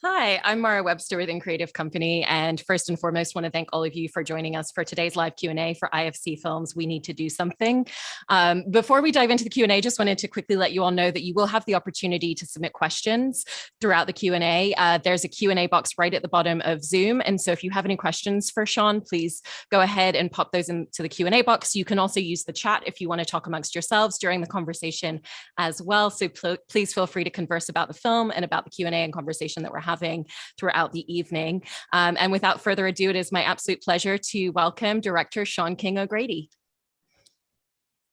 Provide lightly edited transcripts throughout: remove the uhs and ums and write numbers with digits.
Hi, I'm Mara Webster within Creative Company, and first and foremost, want to thank all of you for joining us for today's live Q&A for IFC Films We Need to Do Something. Before we dive into the Q&A, just wanted to quickly let you all know that you will have the opportunity to submit questions throughout the Q&A. There's a Q&A box right at the bottom of Zoom, and so if you have any questions for Sean, please go ahead and pop those into the Q&A box. You can also use the chat if you want to talk amongst yourselves during the conversation as well, so please feel free to converse about the film and about the Q&A and conversation that we're having throughout the evening. And without further ado, it is my absolute pleasure to welcome director Sean King O'Grady.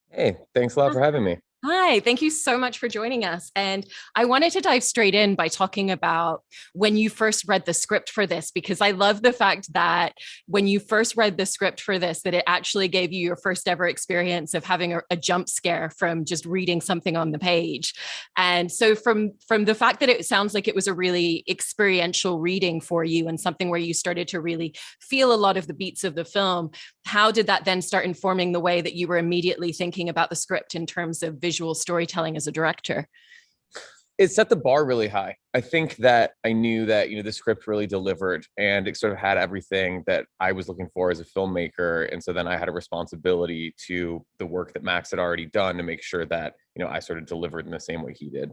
Hey, thanks a lot for having me. Hi, thank you so much for joining us. And I wanted to dive straight in by talking about when you first read the script for this, because I love the fact that when you first read the script for this, that it actually gave you your first ever experience of having a jump scare from just reading something on the page. And so from the fact that it sounds like it was a really experiential reading for you and something where you started to really feel a lot of the beats of the film, how did that then start informing the way that you were immediately thinking about the script in terms of visual storytelling as a director? It set the bar really high. I think that I knew that, the script really delivered and it sort of had everything that I was looking for as a filmmaker. And so then I had a responsibility to the work that Max had already done to make sure that, I sort of delivered in the same way he did.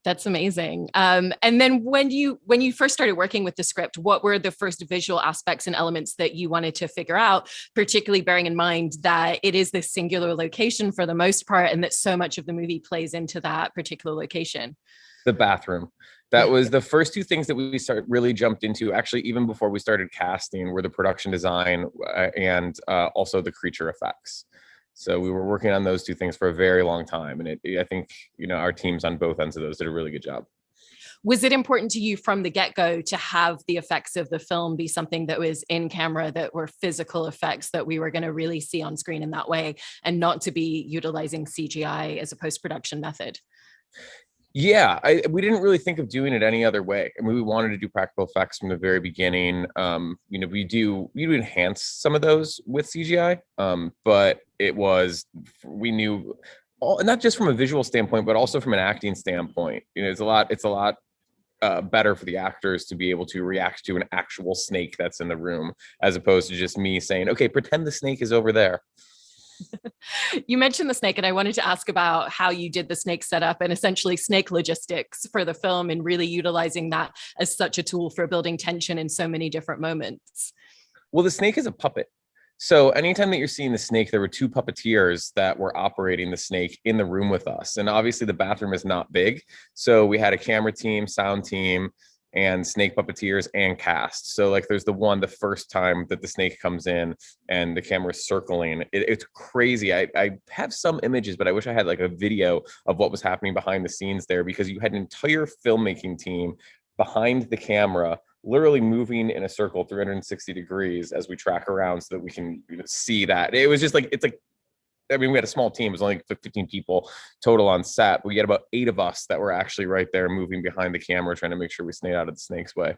That's amazing. And then when you first started working with the script, what were the first visual aspects and elements that you wanted to figure out, particularly bearing in mind that it is this singular location for the most part, and that so much of the movie plays into that particular location? The bathroom. That was the first two things that we really jumped into, actually, even before we started casting, were the production design and also the creature effects. So we were working on those two things for a very long time. And I think, our teams on both ends of those did a really good job. Was it important to you from the get-go to have the effects of the film be something that was in camera, that were physical effects that we were going to really see on screen in that way, and not to be utilizing CGI as a post-production method? Yeah, we didn't really think of doing it any other way. I mean, we wanted to do practical effects from the very beginning. We do enhance some of those with CGI, but we knew, not just from a visual standpoint, but also from an acting standpoint. It's a lot better for the actors to be able to react to an actual snake that's in the room, as opposed to just me saying, "Okay, pretend the snake is over there." You mentioned the snake, and I wanted to ask about how you did the snake setup and essentially snake logistics for the film, and really utilizing that as such a tool for building tension in so many different moments. Well, the snake is a puppet. So anytime that you're seeing the snake, there were two puppeteers that were operating the snake in the room with us. And obviously the bathroom is not big. So we had a camera team, sound team, and snake puppeteers and cast. So there's the first time that the snake comes in and the camera's circling. It's crazy. I have some images, but I wish I had a video of what was happening behind the scenes there, because you had an entire filmmaking team behind the camera, literally moving in a circle 360 degrees as we track around so that we can see that. It was just we had a small team. It was only 15 people total on set. We had about 8 of us that were actually right there moving behind the camera, trying to make sure we stayed out of the snake's way.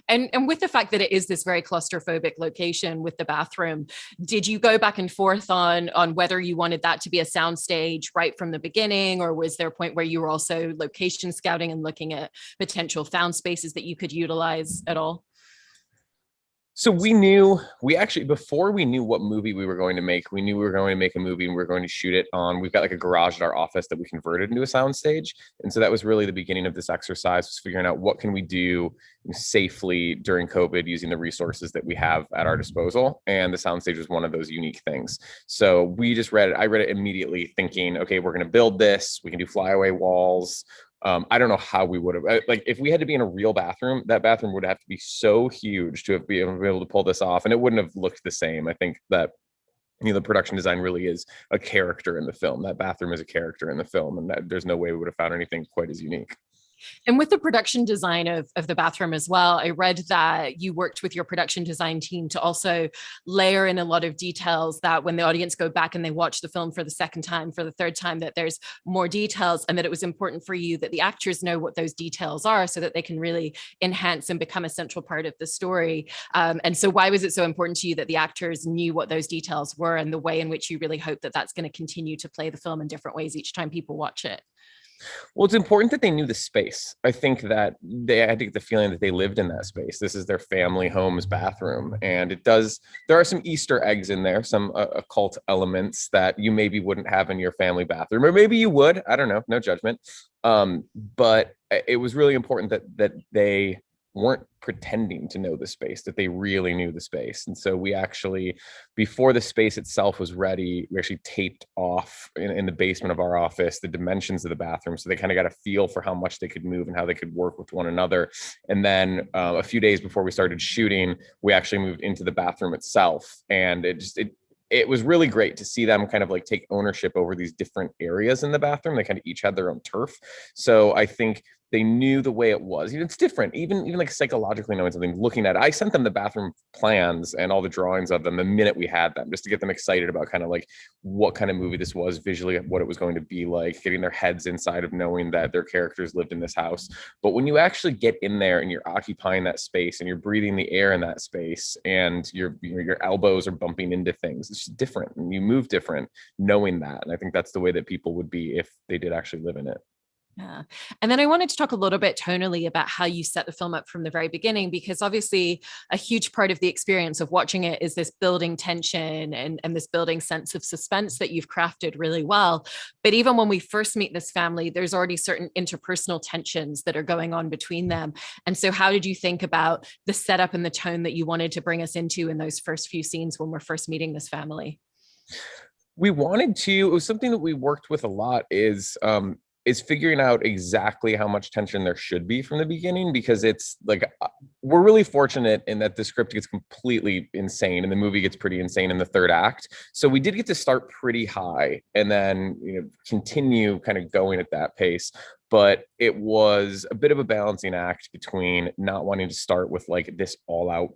And with the fact that it is this very claustrophobic location with the bathroom, did you go back and forth on whether you wanted that to be a soundstage right from the beginning, or was there a point where you were also location scouting and looking at potential found spaces that you could utilize at all? So before we knew what movie we were going to make, we knew we were going to make a movie and we were going to shoot it on, we've got a garage at our office that we converted into a soundstage. And so that was really the beginning of this exercise, was figuring out what can we do safely during COVID using the resources that we have at our disposal. And the soundstage was one of those unique things. So we just read it. I read it immediately thinking, okay, we're going to build this. We can do flyaway walls. I don't know how we would have, if we had to be in a real bathroom, that bathroom would have to be so huge to be able to pull this off, and it wouldn't have looked the same. I think that, the production design really is a character in the film. That bathroom is a character in the film, and there's no way we would have found anything quite as unique. And with the production design of the bathroom as well, I read that you worked with your production design team to also layer in a lot of details that when the audience go back and they watch the film for the second time, for the third time, that there's more details, and that it was important for you that the actors know what those details are so that they can really enhance and become a central part of the story. And so why was it so important to you that the actors knew what those details were, and the way in which you really hope that that's going to continue to play the film in different ways each time people watch it? Well, it's important that they knew the space. I think that they had to get the feeling that they lived in that space. This is their family home's bathroom. And there are some Easter eggs in there, some occult elements that you maybe wouldn't have in your family bathroom, or maybe you would. I don't know, no judgment. But it was really important that they weren't pretending to know the space, that they really knew the space. And so we actually, before the space itself was ready, we actually taped off in the basement of our office the dimensions of the bathroom, so they kind of got a feel for how much they could move and how they could work with one another. And then a few days before we started shooting, we actually moved into the bathroom itself, and it was really great to see them kind of like take ownership over these different areas in the bathroom. They kind of each had their own turf. So I think they knew the way it was. It's different, even like psychologically knowing something, looking at it. I sent them the bathroom plans and all the drawings of them the minute we had them, just to get them excited about kind of like what kind of movie this was visually, what it was going to be like, getting their heads inside of knowing that their characters lived in this house. But when you actually get in there and you're occupying that space and you're breathing the air in that space and your elbows are bumping into things, it's just different, and you move different knowing that. And I think that's the way that people would be if they did actually live in it. Yeah. And then I wanted to talk a little bit tonally about how you set the film up from the very beginning, because obviously a huge part of the experience of watching it is this building tension and this building sense of suspense that you've crafted really well. But even when we first meet this family, there's already certain interpersonal tensions that are going on between them. And so how did you think about the setup and the tone that you wanted to bring us into in those first few scenes when we're first meeting this family? It was something that we worked with a lot, is figuring out exactly how much tension there should be from the beginning, because it's like, we're really fortunate in that the script gets completely insane and the movie gets pretty insane in the third act. So we did get to start pretty high and then, continue kind of going at that pace. But it was a bit of a balancing act between not wanting to start with like this all out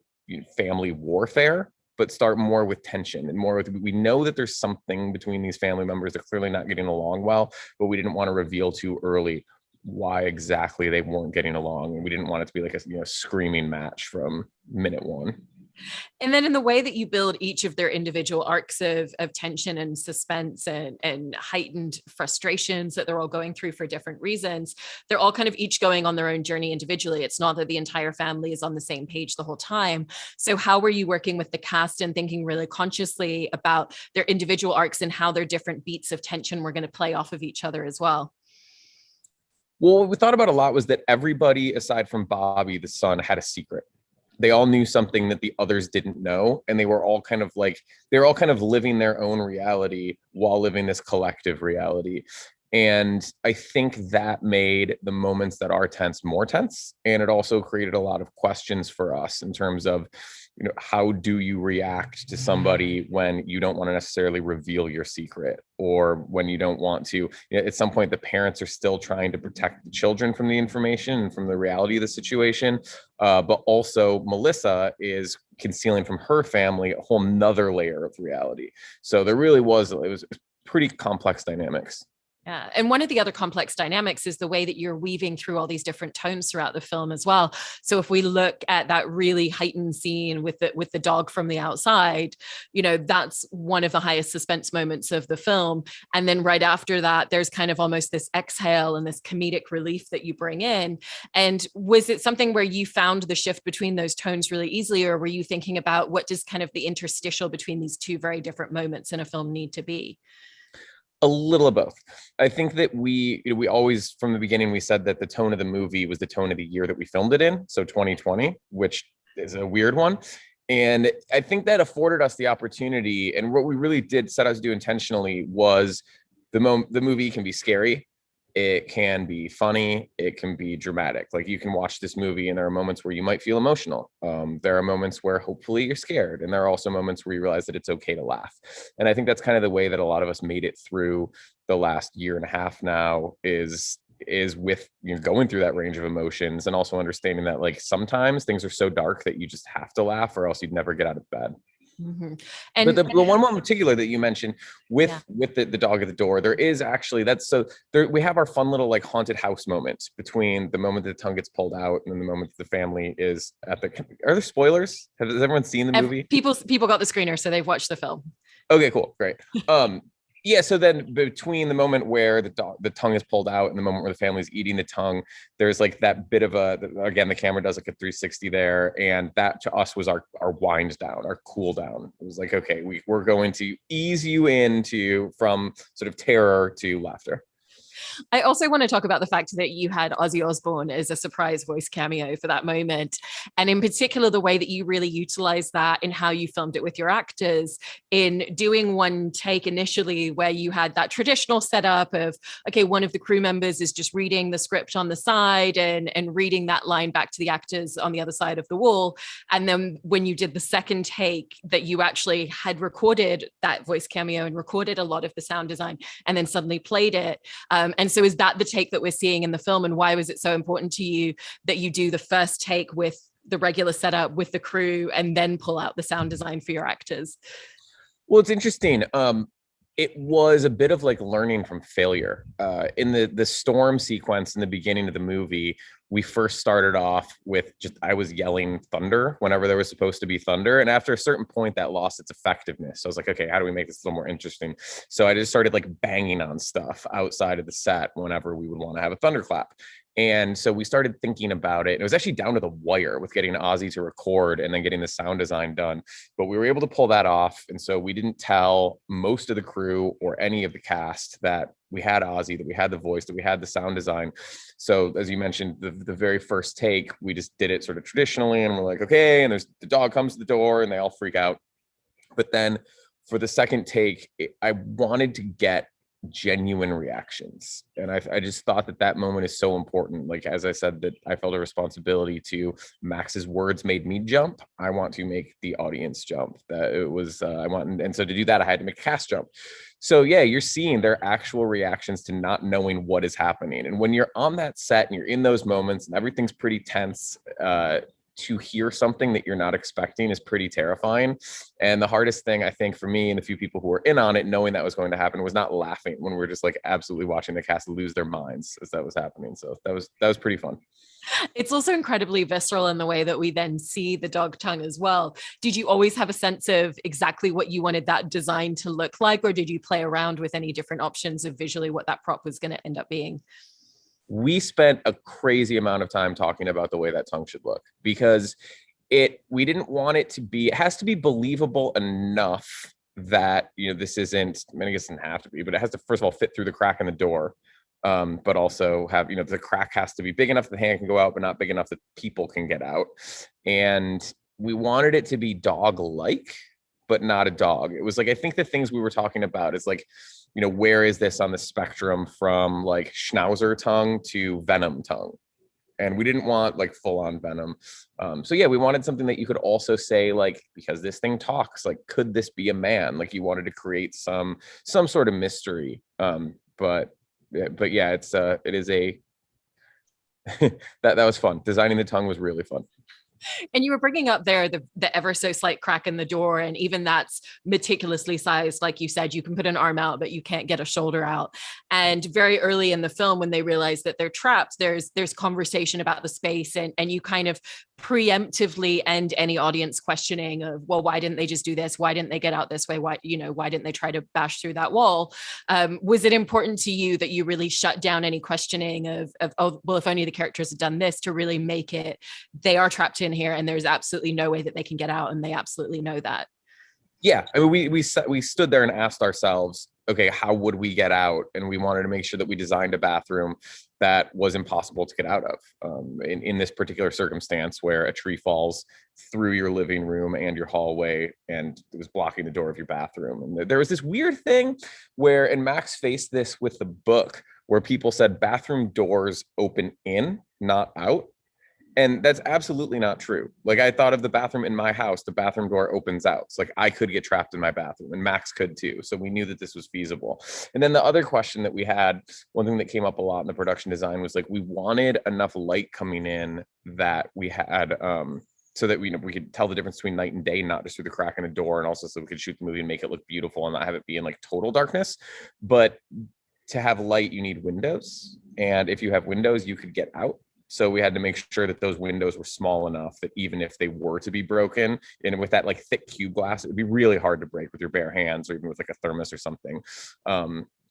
family warfare, but start more with tension and more with, we know that there's something between these family members. They're clearly not getting along well, but we didn't want to reveal too early why exactly they weren't getting along. And we didn't want it to be like a screaming match from minute one. And then in the way that you build each of their individual arcs of tension and suspense and heightened frustrations that they're all going through for different reasons, they're all kind of each going on their own journey individually. It's not that the entire family is on the same page the whole time. So how were you working with the cast and thinking really consciously about their individual arcs and how their different beats of tension were going to play off of each other as well? Well, what we thought about a lot was that everybody, aside from Bobby, the son, had a secret. They all knew something that the others didn't know, and they were all kind of living their own reality while living this collective reality. And I think that made the moments that are tense more tense, and it also created a lot of questions for us in terms of, how do you react to somebody when you don't want to necessarily reveal your secret, or when you don't want to, at some point the parents are still trying to protect the children from the information and from the reality of the situation, but also Melissa is concealing from her family a whole nother layer of reality. So it was pretty complex dynamics. Yeah. And one of the other complex dynamics is the way that you're weaving through all these different tones throughout the film as well. So if we look at that really heightened scene with the dog from the outside, that's one of the highest suspense moments of the film. And then right after that, there's kind of almost this exhale and this comedic relief that you bring in. And was it something where you found the shift between those tones really easily, or were you thinking about what does kind of the interstitial between these two very different moments in a film need to be? A little of both. I think that we always, from the beginning, we said that the tone of the movie was the tone of the year that we filmed it in. So 2020, which is a weird one. And I think that afforded us the opportunity. And what we really did set out to do intentionally was the movie can be scary. It can be funny. It can be dramatic. Like, you can watch this movie and there are moments where you might feel emotional. There are moments where hopefully you're scared. And there are also moments where you realize that it's okay to laugh. And I think that's kind of the way that a lot of us made it through the last year and a half now, is with going through that range of emotions, and also understanding that like sometimes things are so dark that you just have to laugh or else you'd never get out of bed. Mm-hmm. But the one in particular that you mentioned with the dog at the door, there is actually, we have our fun little like haunted house moment between the moment that the tongue gets pulled out and then the moment that the family is at the, are there spoilers? Has everyone seen the movie? People got the screener, so they've watched the film. Okay, cool. Great. Yeah, so then between the moment where the tongue is pulled out and the moment where the family's eating the tongue, there's like that bit of again, the camera does like a 360 there, and that to us was our wind down, our cool down. It was like, okay, we're going to ease you into from sort of terror to laughter. I also want to talk about the fact that you had Ozzy Osbourne as a surprise voice cameo for that moment. And in particular, the way that you really utilized that in how you filmed it with your actors in doing one take initially, where you had that traditional setup of, okay, one of the crew members is just reading the script on the side and reading that line back to the actors on the other side of the wall. And then when you did the second take, that you actually had recorded that voice cameo and recorded a lot of the sound design and then suddenly played it. And so is that the take that we're seeing in the film? And why was it so important to you that you do the first take with the regular setup with the crew and then pull out the sound design for your actors? Well, it's interesting. It was a bit of like learning from failure. In the storm sequence in the beginning of the movie, we first started off with just I was yelling thunder whenever there was supposed to be thunder, and after a certain point, that lost its effectiveness. So I was like, okay, how do we make this a little more interesting? So I just started like banging on stuff outside of the set whenever we would want to have a thunderclap. And so we started thinking about it. It was actually down to the wire with getting Ozzy to record and then getting the sound design done. But we were able to pull that off. And so we didn't tell most of the crew or any of the cast that we had Ozzy, that we had the voice, that we had the sound design. So as you mentioned, the very first take, we just did it sort of traditionally. And we're like, okay, and there's the dog comes to the door and they all freak out. But then for the second take, I wanted to get genuine reactions, and I just thought that moment is so important. Like, as I said, that I felt a responsibility to Max's words made me jump. I want to make the audience jump. That it was I want, and so to do that I had to make a cast jump. So yeah, you're seeing their actual reactions to not knowing what is happening, and when you're on that set and you're in those moments and everything's pretty tense, to hear something that you're not expecting is pretty terrifying. And the hardest thing, I think, for me and the few people who were in on it, knowing that was going to happen, was not laughing when we were just like absolutely watching the cast lose their minds as that was happening. So that was pretty fun. It's also incredibly visceral in the way that we then see the dog tongue as well. Did you always have a sense of exactly what you wanted that design to look like, or did you play around with any different options of visually what that prop was going to end up being? We spent a crazy amount of time talking about the way that tongue should look, because we didn't want it to be, it has to be believable enough that, this isn't, I mean, I guess it doesn't have to be, but it has to, first of all, fit through the crack in the door. But also have, the crack has to be big enough that the hand can go out, but not big enough that people can get out. And we wanted it to be dog-like, but not a dog. It was like, I think the things we were talking about is like, where is this on the spectrum from like schnauzer tongue to venom tongue? And we didn't want like full on venom. So yeah, we wanted something that you could also say, like, because this thing talks, like, could this be a man? Like, you wanted to create some sort of mystery. But yeah, it is a, that was fun. Designing the tongue was really fun. And you were bringing up there the ever so slight crack in the door, and even that's meticulously sized. Like you said, you can put an arm out, but you can't get a shoulder out. And very early in the film, when they realize that they're trapped, there's conversation about the space, and you kind of preemptively end any audience questioning of, well, why didn't they just do this? Why didn't they get out this way? Why didn't they try to bash through that wall? Was it important to you that you really shut down any questioning of, oh, well, if only the characters had done this, to really make it, they are trapped in here and there's absolutely no way that they can get out, and they absolutely know that? Yeah, I mean, we stood there and asked ourselves, okay, how would we get out? And we wanted to make sure that we designed a bathroom that was impossible to get out of, in this particular circumstance where a tree falls through your living room and your hallway and it was blocking the door of your bathroom. And there was this weird thing where, and Max faced this with the book, where people said bathroom doors open in, not out. And that's absolutely not true. Like, I thought of the bathroom in my house, the bathroom door opens out. It's like I could get trapped in my bathroom, and Max could too. So we knew that this was feasible. And then the other question that we had, one thing that came up a lot in the production design, was like, we wanted enough light coming in that we had, so that we could tell the difference between night and day, not just through the crack in the door, and also so we could shoot the movie and make it look beautiful and not have it be in like total darkness. But to have light, you need windows. And if you have windows, you could get out. So we had to make sure that those windows were small enough that even if they were to be broken, and with that like thick cube glass, it would be really hard to break with your bare hands or even with like a thermos or something.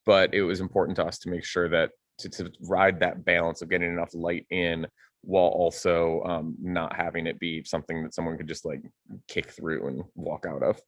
But it was important to us to make sure that to ride that balance of getting enough light in while also not having it be something that someone could just like kick through and walk out of.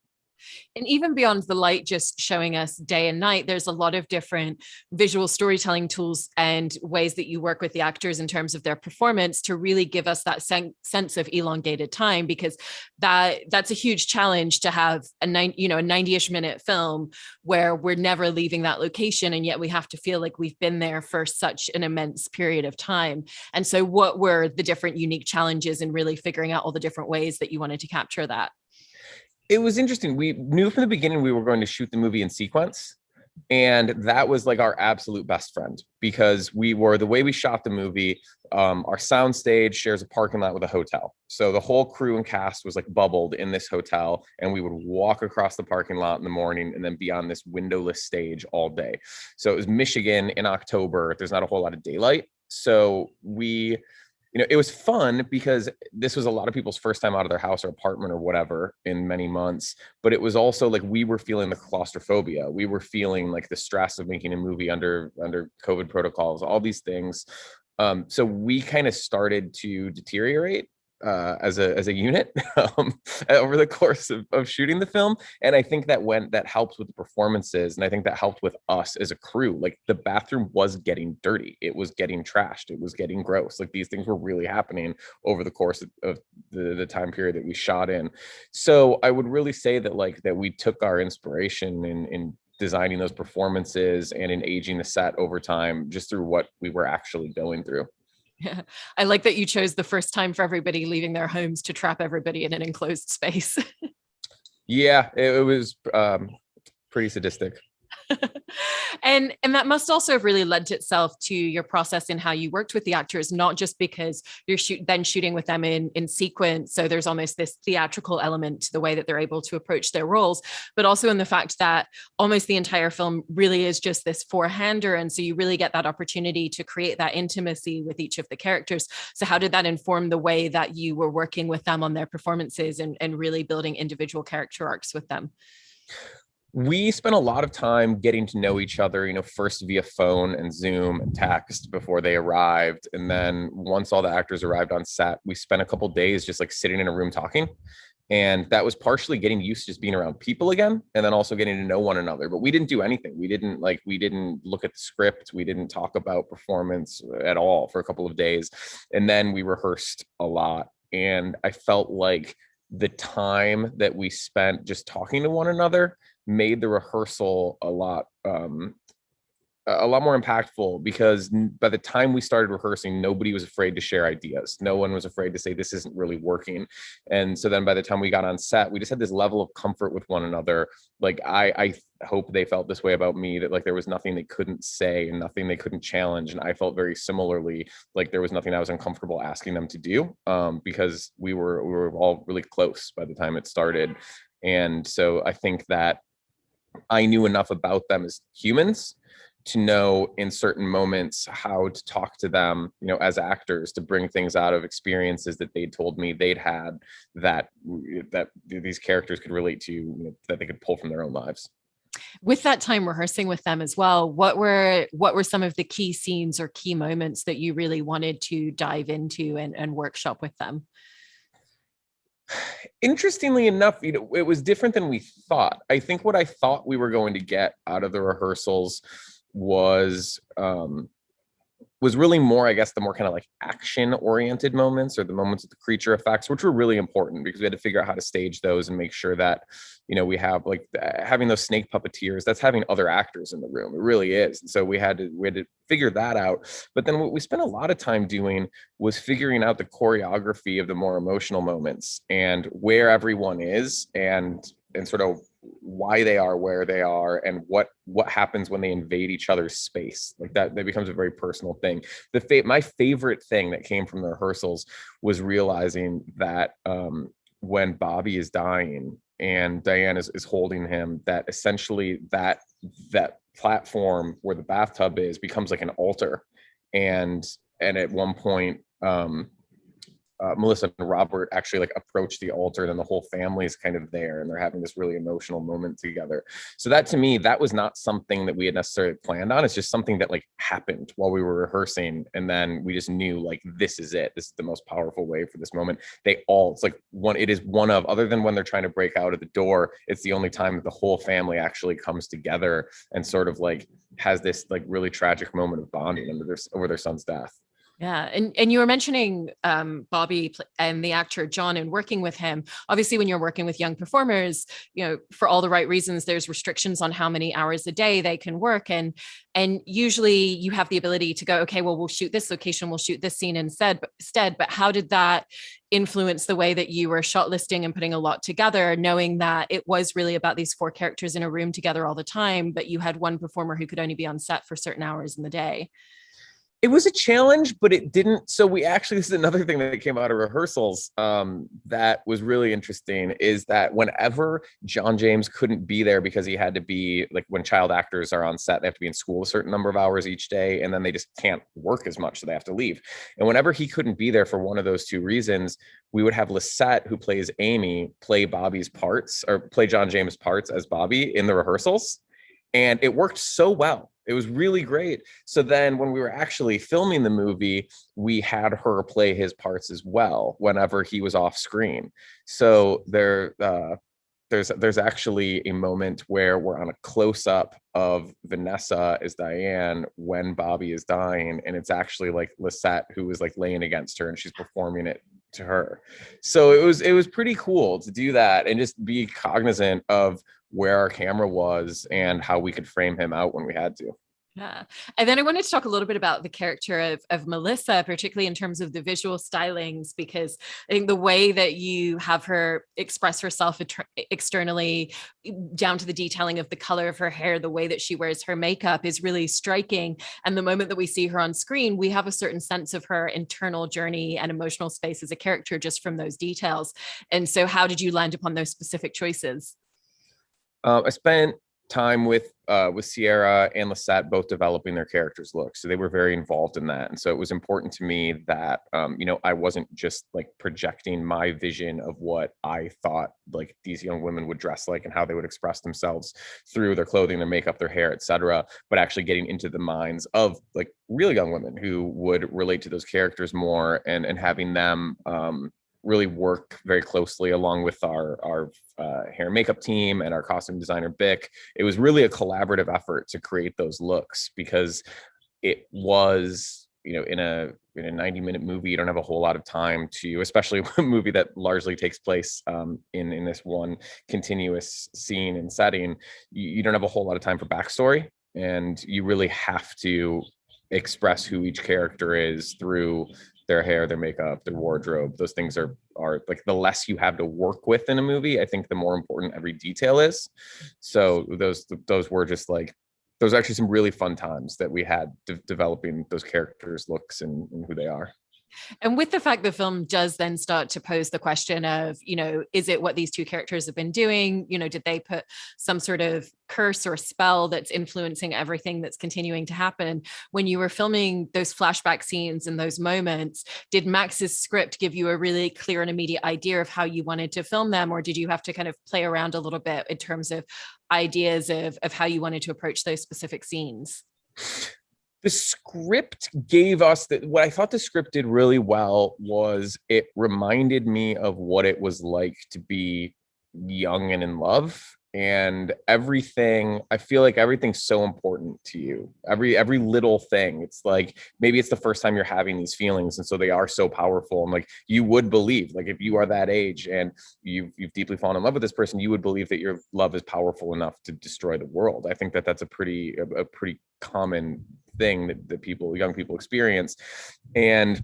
And even beyond the light just showing us day and night, there's a lot of different visual storytelling tools and ways that you work with the actors in terms of their performance to really give us that sense of elongated time, because that's a huge challenge to have a 90-ish minute film where we're never leaving that location, and yet we have to feel like we've been there for such an immense period of time. And so what were the different unique challenges in really figuring out all the different ways that you wanted to capture that? It was interesting. We knew from the beginning we were going to shoot the movie in sequence. And that was like our absolute best friend, because the way we shot the movie, our soundstage shares a parking lot with a hotel. So the whole crew and cast was like bubbled in this hotel, and we would walk across the parking lot in the morning and then be on this windowless stage all day. So it was Michigan in October. There's not a whole lot of daylight. So it was fun because this was a lot of people's first time out of their house or apartment or whatever in many months. But it was also like we were feeling the claustrophobia. We were feeling like the stress of making a movie under COVID protocols, all these things. So we kind of started to deteriorate as a unit over the course of shooting the film. And I think that helped with the performances. And I think that helped with us as a crew. Like the bathroom was getting dirty. It was getting trashed. It was getting gross. Like these things were really happening over the course of the time period that we shot in. So I would really say that we took our inspiration in designing those performances and in aging the set over time, just through what we were actually going through. Yeah. I like that you chose the first time for everybody leaving their homes to trap everybody in an enclosed space. Yeah, it was pretty sadistic. And that must also have really lent itself to your process in how you worked with the actors, not just because you're shooting with them in sequence. So there's almost this theatrical element to the way that they're able to approach their roles, but also in the fact that almost the entire film really is just this four-hander. And so you really get that opportunity to create that intimacy with each of the characters. So how did that inform the way that you were working with them on their performances and really building individual character arcs with them? We spent a lot of time getting to know each other, first via phone and Zoom and text before they arrived. And then once all the actors arrived on set, we spent a couple of days just like sitting in a room talking. And that was partially getting used to just being around people again, and then also getting to know one another. But we didn't do anything. We didn't look at the script. We didn't talk about performance at all for a couple of days. And then we rehearsed a lot. And I felt like the time that we spent just talking to one another made the rehearsal a lot more impactful, because by the time we started rehearsing, nobody was afraid to share ideas. No one was afraid to say this isn't really working. And so then by the time we got on set, we just had this level of comfort with one another. Like I hope they felt this way about me, that like there was nothing they couldn't say and nothing they couldn't challenge. And I felt very similarly, like there was nothing I was uncomfortable asking them to do, because we were all really close by the time it started. And so I think that I knew enough about them as humans to know in certain moments how to talk to them, as actors, to bring things out of experiences that they told me they'd had that these characters could relate to, that they could pull from their own lives. With that time rehearsing with them as well, what were some of the key scenes or key moments that you really wanted to dive into and workshop with them? Interestingly enough, it was different than we thought. I think what I thought we were going to get out of the rehearsals was really more, I guess, the more kind of like action oriented moments, or the moments of the creature effects, which were really important because we had to figure out how to stage those and make sure that, we have like having those snake puppeteers, that's having other actors in the room. It really is. And so we had to figure that out. But then what we spent a lot of time doing was figuring out the choreography of the more emotional moments and where everyone is, and sort of why they are where they are, and what happens when they invade each other's space. Like that becomes a very personal thing. My favorite thing that came from the rehearsals was realizing that when Bobby is dying and Diane is holding him, that essentially that platform where the bathtub is becomes like an altar. And at one point, Melissa and Robert actually like approach the altar, and then the whole family is kind of there and they're having this really emotional moment together. So that, to me, that was not something that we had necessarily planned on. It's just something that like happened while we were rehearsing. And then we just knew like, this is it. This is the most powerful way for this moment. It's like it is one of, other than when they're trying to break out of the door, it's the only time that the whole family actually comes together and sort of like has this like really tragic moment of bonding over their son's death. Yeah. And you were mentioning Bobby and the actor John and working with him. Obviously, when you're working with young performers, for all the right reasons, there's restrictions on how many hours a day they can work. And usually you have the ability to go, okay, well, we'll shoot this location, we'll shoot this scene instead. But how did that influence the way that you were shortlisting and putting a lot together, knowing that it was really about these 4 characters in a room together all the time, but you had one performer who could only be on set for certain hours in the day? It was a challenge, but it didn't. So this is another thing that came out of rehearsals that was really interesting, is that whenever John James couldn't be there because he had to be, like, when child actors are on set, they have to be in school a certain number of hours each day, and then they just can't work as much, so they have to leave. And whenever he couldn't be there for one of those 2 reasons, we would have Lisette, who plays Amy, play Bobby's parts, or play John James' parts as Bobby in the rehearsals. And it worked so well. It was really great. So then when we were actually filming the movie, we had her play his parts as well whenever he was off screen. So there's actually a moment where we're on a close-up of Vanessa as Diane when Bobby is dying, and it's actually like Lisette who is like laying against her and she's performing it to her. So it was pretty cool to do that and just be cognizant of where our camera was and how we could frame him out when we had to. Yeah. And then I wanted to talk a little bit about the character of Melissa, particularly in terms of the visual stylings, because I think the way that you have her express herself externally, down to the detailing of the color of her hair, the way that she wears her makeup, is really striking. And the moment that we see her on screen, we have a certain sense of her internal journey and emotional space as a character just from those details. And so how did you land upon those specific choices? I spent time with Sierra and Lisette both developing their characters' looks, so they were very involved in that. And so it was important to me that I wasn't just like projecting my vision of what I thought like these young women would dress like and how they would express themselves through their clothing, their makeup, their hair, etc., but actually getting into the minds of like real young women who would relate to those characters more, and having them really work very closely along with our hair and makeup team and our costume designer Bick. It was really a collaborative effort to create those looks, because it was, in a 90-minute movie, you don't have a whole lot of time to, especially a movie that largely takes place in this one continuous scene and setting, you don't have a whole lot of time for backstory, and you really have to express who each character is through their hair, their makeup, their wardrobe. Those things are like, the less you have to work with in a movie, I think the more important every detail is. So those were just like, those are actually some really fun times that we had developing those characters' looks and who they are. And with the fact the film does then start to pose the question of, is it what these 2 characters have been doing? Did they put some sort of curse or spell that's influencing everything that's continuing to happen? When you were filming those flashback scenes and those moments, did Max's script give you a really clear and immediate idea of how you wanted to film them? Or did you have to kind of play around a little bit in terms of ideas of how you wanted to approach those specific scenes? The script gave us what I thought the script did really well was it reminded me of what it was like to be young and in love. And everything, I feel like everything's so important to you. Every little thing. It's like, maybe it's the first time you're having these feelings, and so they are so powerful. And like, you would believe, like, if you are that age and you've deeply fallen in love with this person, you would believe that your love is powerful enough to destroy the world. I think that that's a pretty common thing that young people experience. And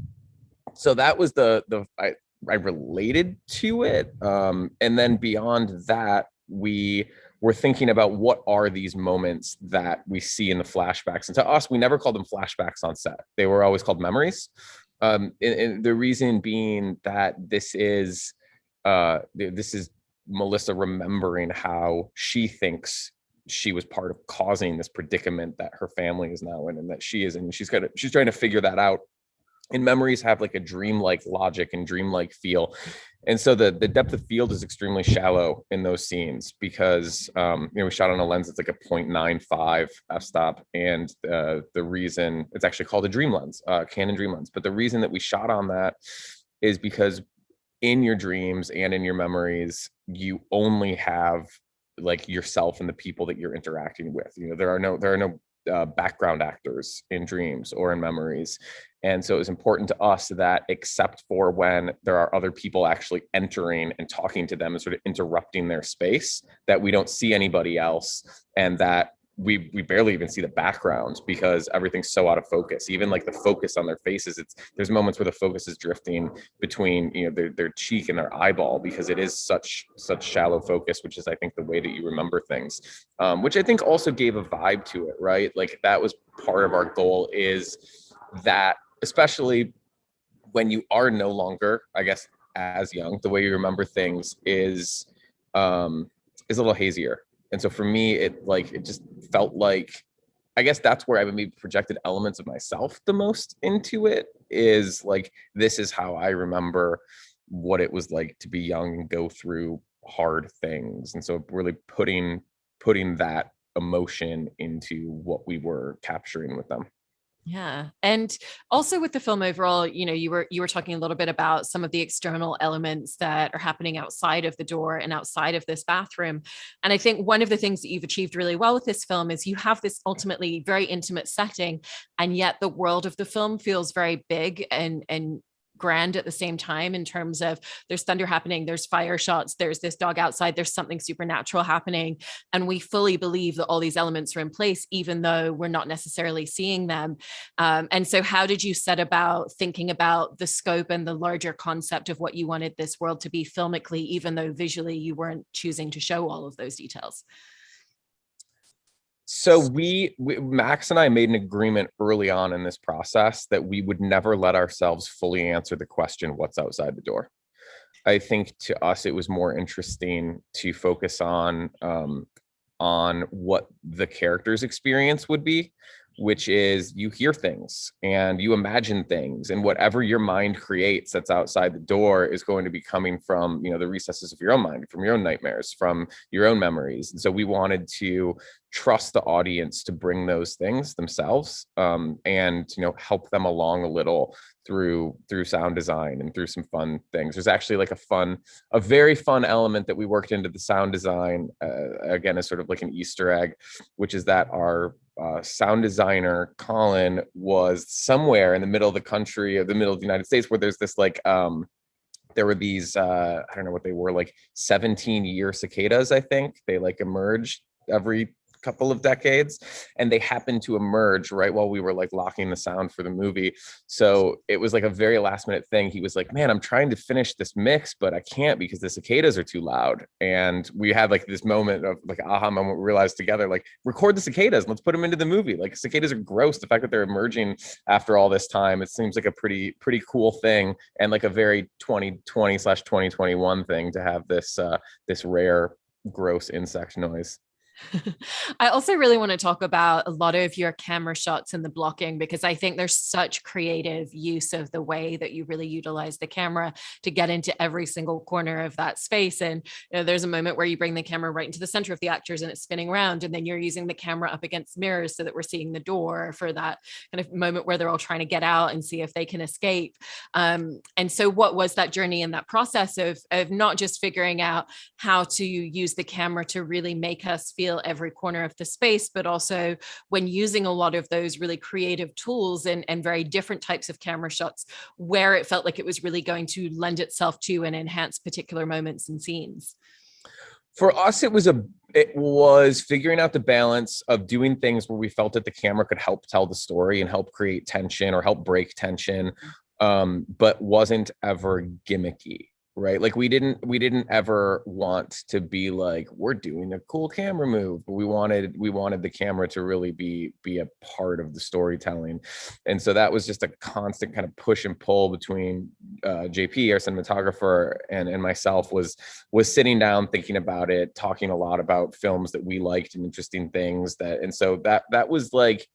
so that was I related to it. And then beyond that, we were thinking about what are these moments that we see in the flashbacks. And to us, we never called them flashbacks on set. They were always called memories. And the reason being that this is Melissa remembering how she thinks she was part of causing this predicament that her family is now in, and that she is in. She's trying to figure that out and memories have like a dreamlike logic and dreamlike feel. And so the depth of field is extremely shallow in those scenes because we shot on a lens that's like a 0.95 f-stop, and the reason it's actually called a dream lens, Canon dream lens, but the reason that we shot on that is because in your dreams and in your memories you only have like yourself and the people that you're interacting with. There are no background actors in dreams or in memories. And so it was important to us that, except for when there are other people actually entering and talking to them and sort of interrupting their space, that we don't see anybody else, and that we barely even see the background because everything's so out of focus. Even like the focus on their faces, there's moments where the focus is drifting between their cheek and their eyeball because it is such shallow focus, which is I think the way that you remember things, which I think also gave a vibe to it, right? Like that was part of our goal, is that especially when you are no longer, I guess, as young, the way you remember things is a little hazier. And so for me, it just felt like, I guess that's where I maybe projected elements of myself the most into it, is like, this is how I remember what it was like to be young and go through hard things. And so really putting that emotion into what we were capturing with them. Yeah. And also with the film overall, you were talking a little bit about some of the external elements that are happening outside of the door and outside of this bathroom. And I think one of the things that you've achieved really well with this film is you have this ultimately very intimate setting, and yet the world of the film feels very big and grand at the same time, in terms of there's thunder happening, there's fire shots, there's this dog outside, there's something supernatural happening, and we fully believe that all these elements are in place even though we're not necessarily seeing them. And so how did you set about thinking about the scope and the larger concept of what you wanted this world to be filmically, even though visually you weren't choosing to show all of those details? So Max and I made an agreement early on in this process that we would never let ourselves fully answer the question, what's outside the door? I think to us, it was more interesting to focus on what the character's experience would be, which is you hear things and you imagine things, and whatever your mind creates that's outside the door is going to be coming from the recesses of your own mind, from your own nightmares, from your own memories. And so we wanted to trust the audience to bring those things themselves, and help them along a little through sound design and through some fun things. There's actually like a very fun element that we worked into the sound design, again, as sort of like an Easter egg, which is that our sound designer Colin was somewhere in the middle of the country, or the middle of the United States, where there's this like there were these I don't know what they were, like 17-year cicadas. I think they like emerged every couple of decades, and they happened to emerge right while we were like locking the sound for the movie. So it was like a very last minute thing. He was like, man, I'm trying to finish this mix, but I can't because the cicadas are too loud. And we had like this moment of like aha moment. We realized together, like, record the cicadas and let's put them into the movie. Like, cicadas are gross. The fact that they're emerging after all this time, it seems like a pretty cool thing, and like a very 2020/2021 thing to have this rare gross insect noise. I also really want to talk about a lot of your camera shots and the blocking, because I think there's such creative use of the way that you really utilize the camera to get into every single corner of that space. And there's a moment where you bring the camera right into the center of the actors and it's spinning around, and then you're using the camera up against mirrors so that we're seeing the door for that kind of moment where they're all trying to get out and see if they can escape. And so what was that journey and that process of not just figuring out how to use the camera to really make us feel every corner of the space, but also when using a lot of those really creative tools and very different types of camera shots, where it felt like it was really going to lend itself to and enhance particular moments and scenes? For us, it was figuring out the balance of doing things where we felt that the camera could help tell the story and help create tension or help break tension, but wasn't ever gimmicky. Right. Like we didn't ever want to be like, we're doing a cool camera move, but we wanted the camera to really be a part of the storytelling. And so that was just a constant kind of push and pull between JP, our cinematographer, and myself, was sitting down, thinking about it, talking a lot about films that we liked and interesting things and so that was like,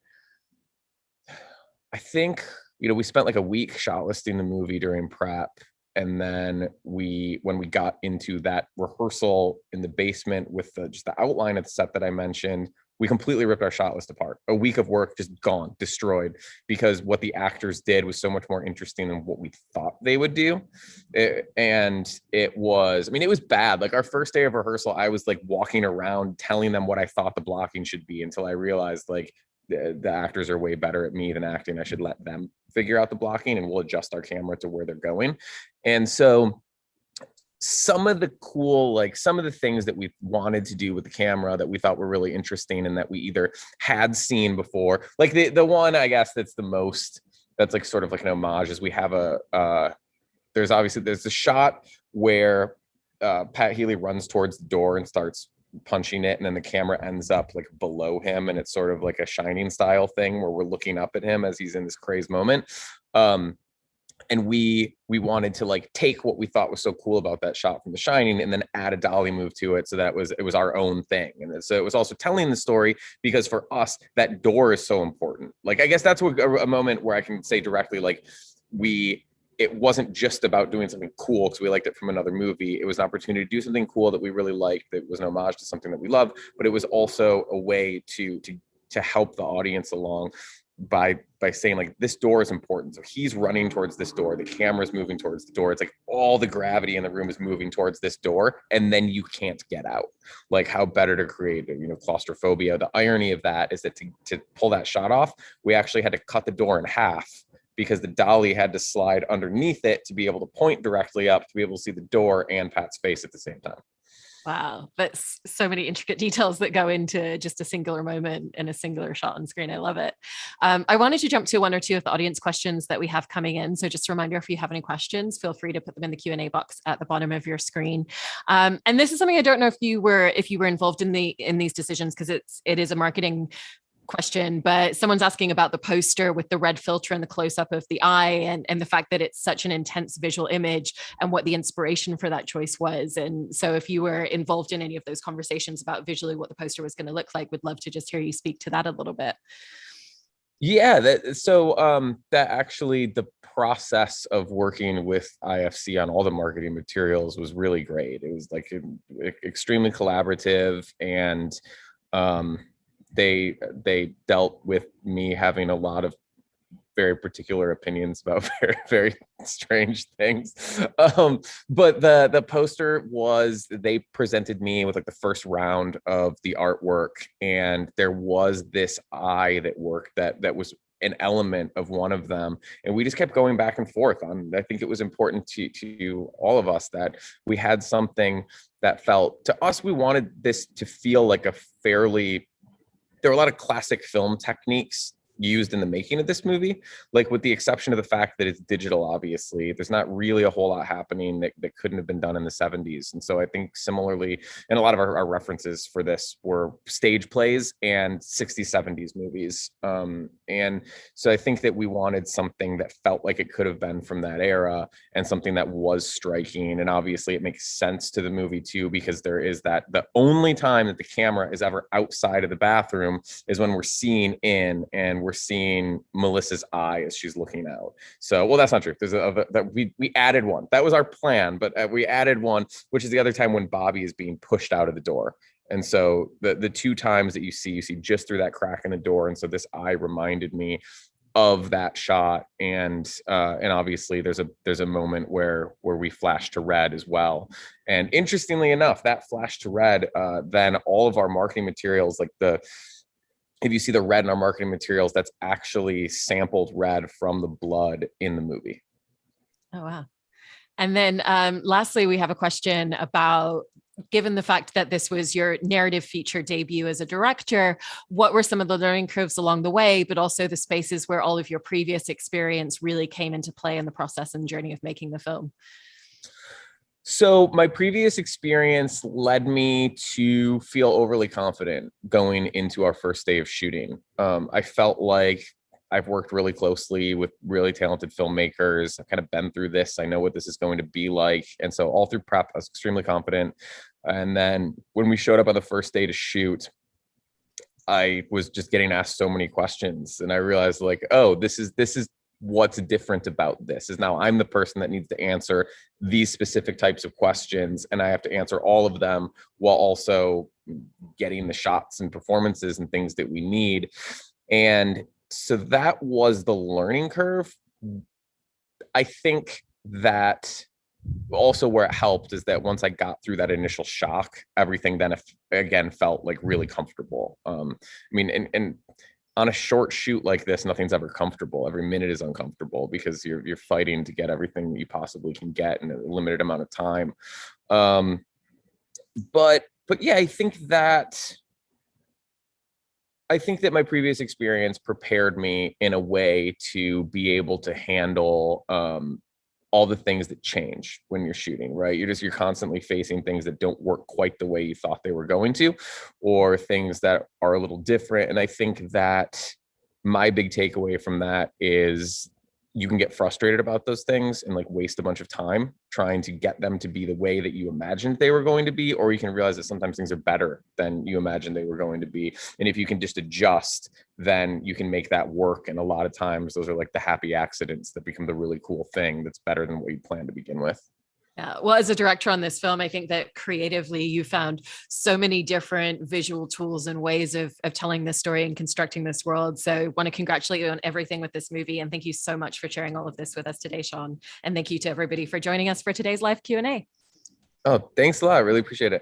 I think, we spent like a week shot listing the movie during prep. And then when we got into that rehearsal in the basement with just the outline of the set that I mentioned, we completely ripped our shot list apart. A week of work just gone, destroyed, because what the actors did was so much more interesting than what we thought they would do. And it was bad. Like our first day of rehearsal, I was like walking around telling them what I thought the blocking should be until I realized like the actors are way better at me than acting. I should let them figure out the blocking and we'll adjust our camera to where they're going. And so some of the things that we wanted to do with the camera that we thought were really interesting and that we either had seen before, like the one, I guess, that's like sort of like an homage is we have there's the shot where Pat Healy runs towards the door and starts punching it, and then the camera ends up like below him, and it's sort of like a Shining style thing where we're looking up at him as he's in this crazed moment. And we wanted to like take what we thought was so cool about that shot from The Shining and then add a dolly move to it, so that it was our own thing. And so it was also telling the story, because for us that door is so important. Like I guess that's a moment where I can say directly, like it wasn't just about doing something cool because we liked it from another movie. It was an opportunity to do something cool that we really liked, that was an homage to something that we love, but it was also a way to help the audience along by saying like, this door is important. So he's running towards this door, the camera's moving towards the door. It's like all the gravity in the room is moving towards this door, and then you can't get out. Like how better to create, claustrophobia. The irony of that is that to pull that shot off, we actually had to cut the door in half, because the dolly had to slide underneath it to be able to point directly up to be able to see the door and Pat's face at the same time. Wow, that's so many intricate details that go into just a singular moment in a singular shot on screen. I love it. I wanted to jump to one or two of the audience questions that we have coming in. So just a reminder, if you have any questions, feel free to put them in the Q&A box at the bottom of your screen. And this is something I don't know if you were involved in these decisions, because it is a marketing question, but someone's asking about the poster with the red filter and the close-up of the eye, and the fact that it's such an intense visual image, and what the inspiration for that choice was. And so if you were involved in any of those conversations about visually what the poster was going to look like, would love to just hear you speak to that a little bit. Yeah, that actually, the process of working with IFC on all the marketing materials was really great. It was like extremely collaborative, and they dealt with me having a lot of very particular opinions about very, very strange things. But the poster they presented me with like the first round of the artwork, and there was this eye that worked that was an element of one of them, and we just kept going back and forth on. I think it was important to all of us that we had something that felt, to us, we wanted this to feel like there were a lot of classic film techniques used in the making of this movie, like with the exception of the fact that it's digital. Obviously there's not really a whole lot happening that couldn't have been done in the 70s. And so I think similarly, and a lot of our references for this were stage plays and 60s 70s movies, and so I think that we wanted something that felt like it could have been from that era, and something that was striking. And obviously it makes sense to the movie too, because there is that the only time that the camera is ever outside of the bathroom is when we're seeing in, and we're seeing Melissa's eye as she's looking out. So, well, that's not true. There's we added one. That was our plan, but we added one, which is the other time when Bobby is being pushed out of the door. And so the two times that you see just through that crack in the door. And so this eye reminded me of that shot. And obviously there's a moment where we flash to red as well. And interestingly enough, that flash to red, then all of our marketing materials, like if you see the red in our marketing materials, that's actually sampled red from the blood in the movie. Oh, wow. And then lastly, we have a question about, given the fact that this was your narrative feature debut as a director, what were some of the learning curves along the way, but also the spaces where all of your previous experience really came into play in the process and journey of making the film? So my previous experience led me to feel overly confident going into our first day of shooting. I felt like I've worked really closely with really talented filmmakers. I've kind of been through this. I know what this is going to be like. And so all through prep, I was extremely confident. And then when we showed up on the first day to shoot, I was just getting asked so many questions, and I realized like, oh, this is what's different about this is now I'm the person that needs to answer these specific types of questions, and I have to answer all of them while also getting the shots and performances and things that we need. And so that was the learning curve. I think that also where it helped is that once I got through that initial shock, everything then again felt like really comfortable. I mean, and on a short shoot like this, nothing's ever comfortable. Every minute is uncomfortable because you're fighting to get everything that you possibly can get in a limited amount of time. But yeah, I think that my previous experience prepared me in a way to be able to handle all the things that change when you're shooting, right? You're constantly facing things that don't work quite the way you thought they were going to, or things that are a little different. And I think that my big takeaway from that is you can get frustrated about those things and like waste a bunch of time trying to get them to be the way that you imagined they were going to be, or you can realize that sometimes things are better than you imagined they were going to be. And if you can just adjust, then you can make that work. And a lot of times those are like the happy accidents that become the really cool thing that's better than what you planned to begin with. Yeah. Well, as a director on this film, I think that creatively you found so many different visual tools and ways of telling this story and constructing this world. So I want to congratulate you on everything with this movie. And thank you so much for sharing all of this with us today, Sean. And thank you to everybody for joining us for today's live Q&A. Oh, thanks a lot. I really appreciate it.